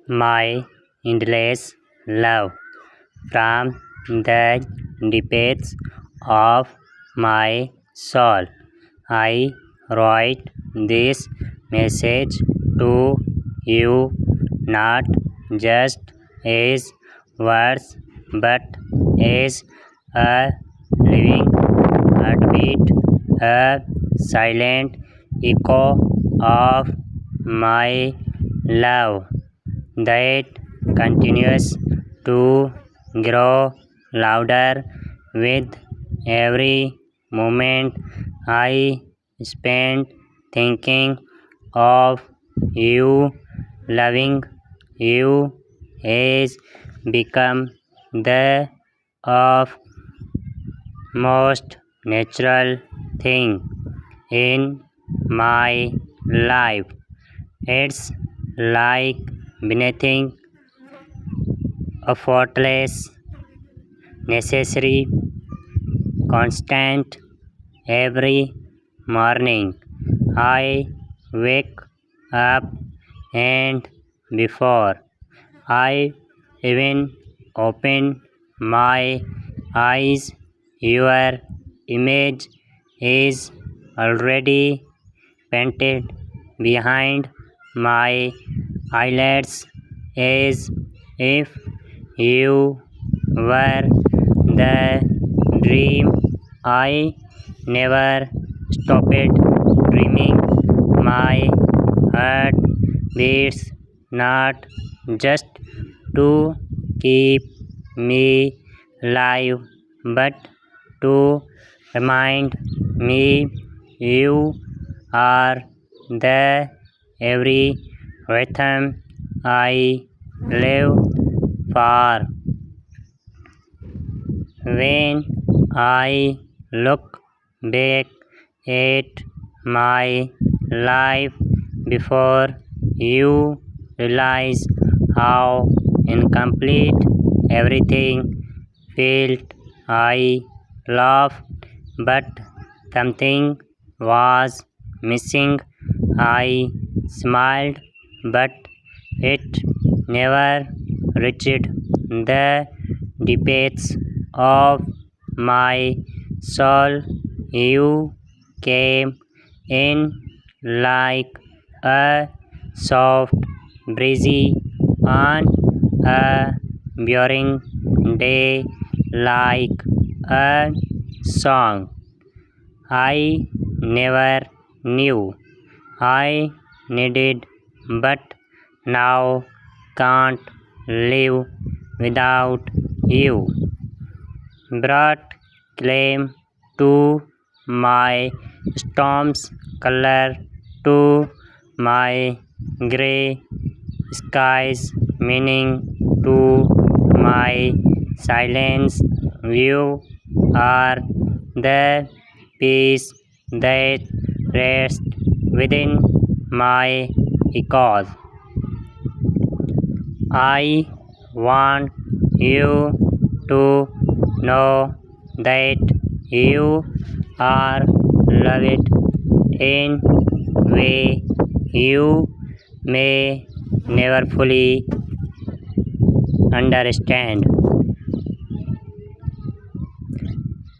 my endless love from the depths of my soul. I write this message to you not just as words but as a living heartbeat, a silent echo of my love that continues to grow louder with every moment I spend thinking of you. Loving you has become the of most natural thing in my life. It's like breathing, effortless, necessary, constant. Every morning I wake up and before I even open my eyes, your image is already painted behind my eyelids as if you were the dream I never stopped dreaming. My heart beats not just to keep me alive, but to remind me you are the every rhythm I live for. When I look back at my life before you, realize how incomplete everything felt. I laughed, but something was missing. I smiled, but it never reached the depths of my soul. You came in like a soft breezy on a boring day, like a song I never knew I needed, but now can't live without you. Brought claim to my storms, color to my grey skies, meaning to my silence. You are the peace that rests within my echoes. I want you to know that you are loved in way you may never fully understand.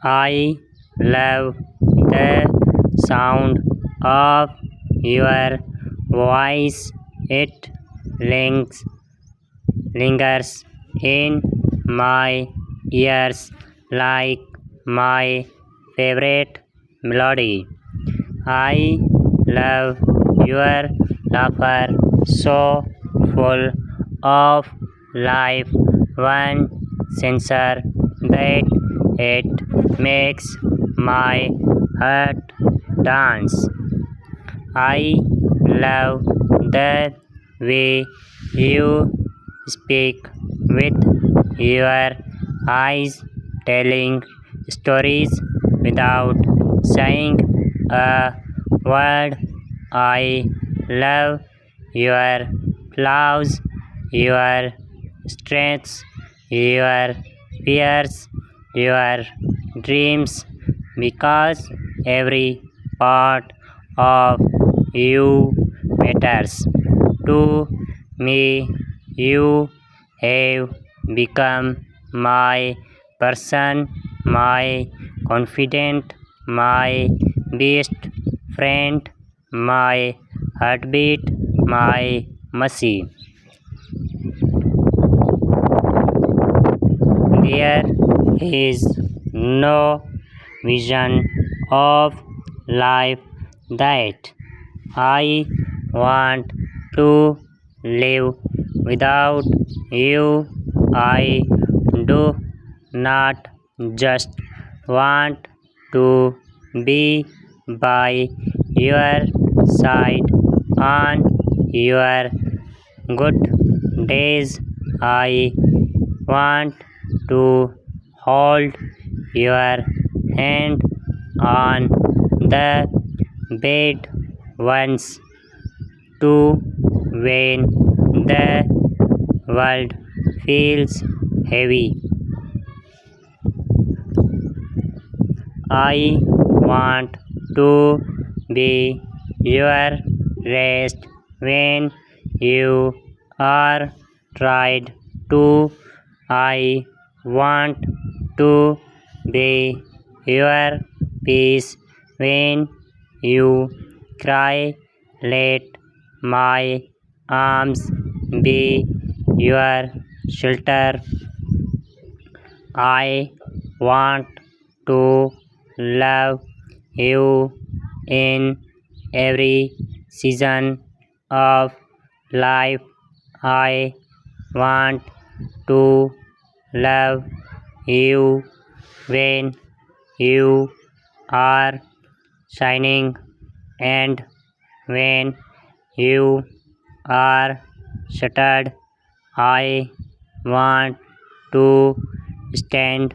I love the sound of your voice. It lingers in my ears like my favorite melody. I love your laughter, so full of life, one sensor that it makes my heart dance. I love the way you speak with your eyes, telling stories without saying a word. I love your flaws, your strengths, your fears, your dreams, because every part of you matters to me. You have become my person, my confidant, my best friend, my heartbeat, my mercy. There is no vision of life that I want to live without you. I do not just want to be by your side on your good days. I want to hold your hand on the bed once too when the world feels heavy. I want to be your rest when you are tired too. I want to be your peace when you cry. Let my arms be your shelter. I want to love you in every season of life. I want to love you when you are shining and when you are shattered. I want to stand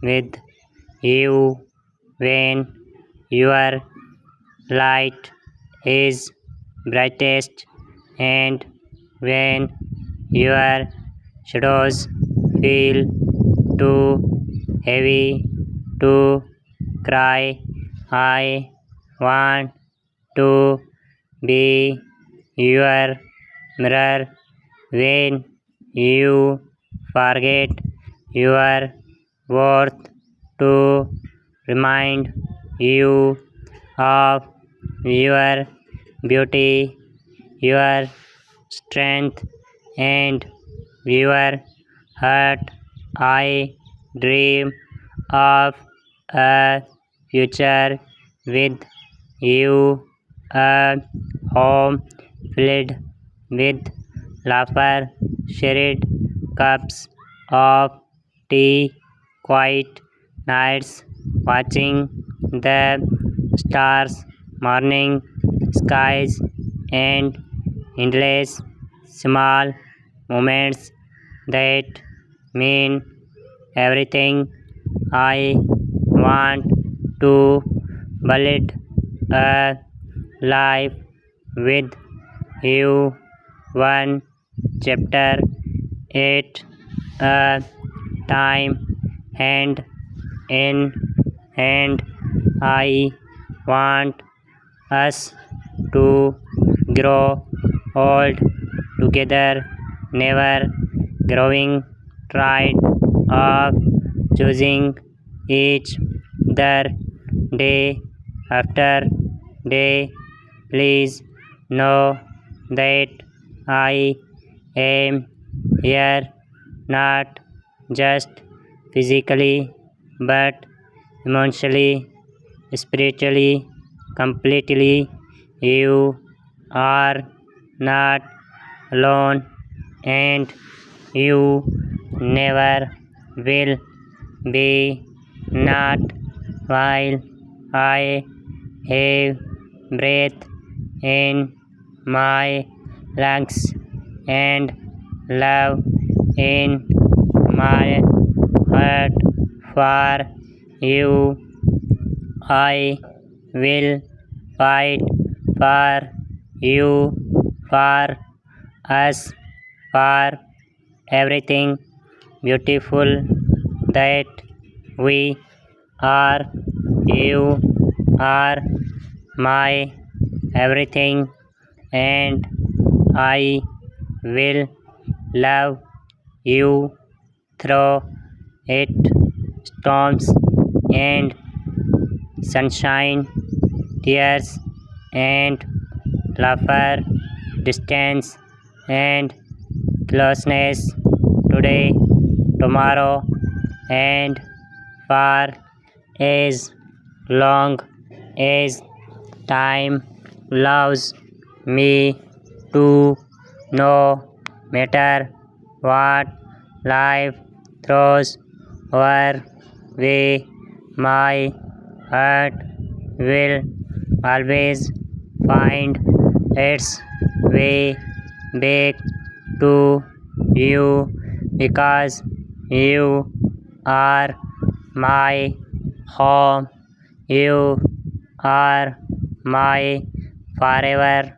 with you when your light is brightest and when your shadows feel too heavy to cry. I want to be your mirror when you forget your worth, to remind you of your beauty, your strength, and your heart. I dream of a future with you, a home filled with laughter, shared cups of tea, quiet nights, watching the stars, morning skies, and endless small moments that mean everything. I want to build a life with you, one chapter at a time, hand in hand. I want us to grow old together, never growing tired of choosing each other day after day. Please know that I am here, not just physically but emotionally, spiritually, completely. You are not alone and you never will be, not while I have breath in my lungs and love in my heart for you. I will fight for you, for us, for everything beautiful that we are. You are my everything, and I will love you through it, storms and sunshine, tears and laughter, distance and closeness, today, tomorrow, and for as long as time loves me to, no matter what life throws our way, my heart will always find its way back to you because you are my home. You are my forever